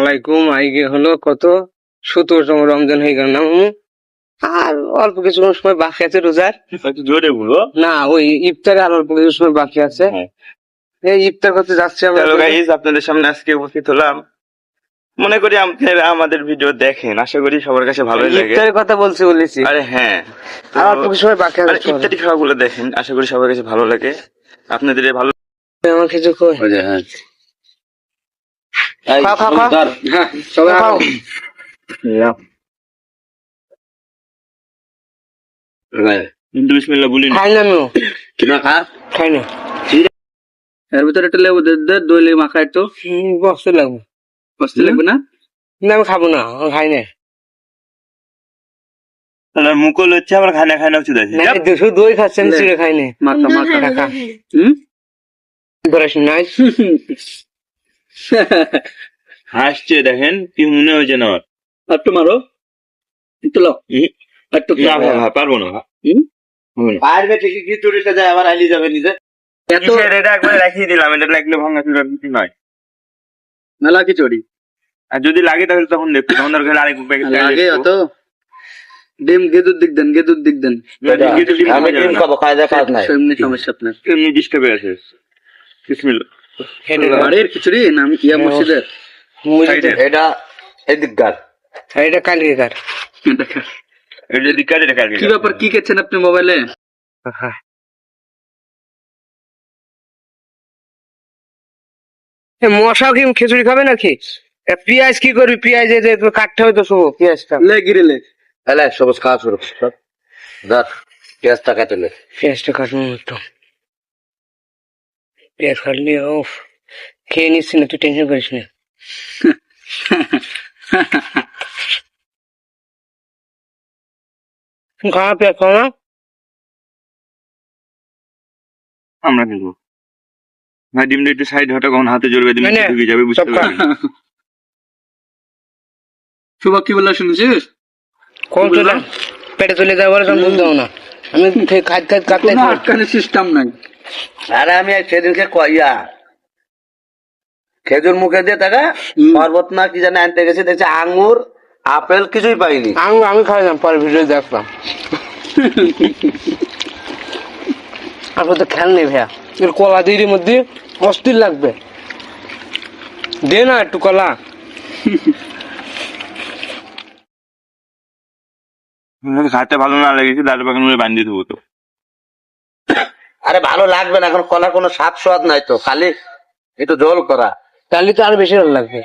আলাইকুম। আজকে হলো কত 17তম রমজান হয়ে গেল না মামু? আর অল্প কিছু সময় বাকি আছে রোজার। একটু জোরে বলো। না ওই ইফতারে আর অল্প কিছু সময় বাকি আছে। এই ইফতার করতে যাচ্ছি আমরা। হ্যালো গাইস, আপনাদের সামনে আজকে উপস্থিত হলাম। মনে করি আপনারা আমাদের ভিডিও দেখেন, আশা করি সবার কাছে ভালোই লাগে। ইফতারের কথা বলেছি। আরে হ্যাঁ, আর অল্প কিছু সময় বাকি আছে। ইত্যাদি খাওয়াগুলো দেখেন, আশা করি সবার কাছে ভালো লাগে। আপনাদের ভালো আমার কিছু কই। হ্যাঁ সবাই খাও। কিন্তু বিসমিল্লাহ বলি খাই না আমিও। খাই না। এর ভিতরে একটা লেবু দে, দই মাখা একটু বসতে লাগবে। বসতে লাগবে না? না আমি খাবো না, আমি খাই না। তাহলে মুকুল হচ্ছে আমার খানা হচ্ছে দেখি না শুধু দই খাচ্ছেন, চিড়ে খাই না। মাখা খা। নাই হাসছে দেখেন, কি মনে হয়েছে না আমার? একটু মারো, একটু লো, একটু না ভাই পারবো না। পারবে ঠিকই, খিচুড়িটা যায় আবার আইলি যাবে নিজে। এত এটা একবার রাখিয়ে দিলাম, এটা লাগলে ভাঙা চুরা নয়। মেলা খিচুড়ি আর যদি লাগে তাহলে তখন দেখবো, তখন দরকার আরেক প্যাকেট লাগে। অত ডিম গেদুর দিক দেন। আমি ডিম খাবো, কাজ নাই, এমনি সমস্যা আপনার। এমনি ডিস্টার্বে আছে। বিসমিল্লাহ। বাড়ির খিচুড়ি নাম ইয়া মসজিদের এটা এদিককার, এটা কালকেকার। এটা দিককার, এটা কালকে। কি ব্যাপার, কি করছেন আপনি মোবাইলে? মশাও কি খিচুড়ি খাবে নাকি? পেঁয়াজ কি করবি? পেঁয়াজ কাটতে হবে তো শুভ পেঁয়াজটা। লে গিরেলে এলে সবুজ খাওয়া শুরু কর। ধর পেঁয়াজটা কেটে নে। পেঁয়াজটা কাটবো একটু। পেঁয়াজ কাটলি খেয়ে নিচ্ছি না, তুই টেনশন করিস না। খাওয়া পেঁয়াজ খাও না। আমরা নেবো ভাই, ডিমটা একটু সাইড হটা, কখন হাতে জড়বে ডিম মানে, ঢুকে যাবে, বুঝতে পারবি। শুভ কি বললো শুনছিস? কোন চলে পেটে চলে যাওয়ার বলে তখন বুঝতে না। আমি কাটতে আটকানোর সিস্টেম নাই। আরে আমি সেদিনকে কইয়া খেজুর মুখে দিয়ে টাকা পর্বত না কি জানি আনতে গেছি, দেখছি আঙ্গুর আপেল কিছুই পাইনি। আমি খাইলাম, পরে ভিডিও দেখলাম। আপনার তো খেয়াল নেই ভাইয়া, কলা দিয়ে মধ্যে অস্থির লাগবে। দে না একটু কলা। খাতে ভালো না লেগেছে, দাঁড় বাগান বান্ধিয়ে দেবো তো। আরে ভালো লাগবে না, এখন কলার কোনো স্বাদ সোয়াদ নাই তো, খালি একটু জল করা। তাহলে তো আরো বেশি ভালো লাগবে।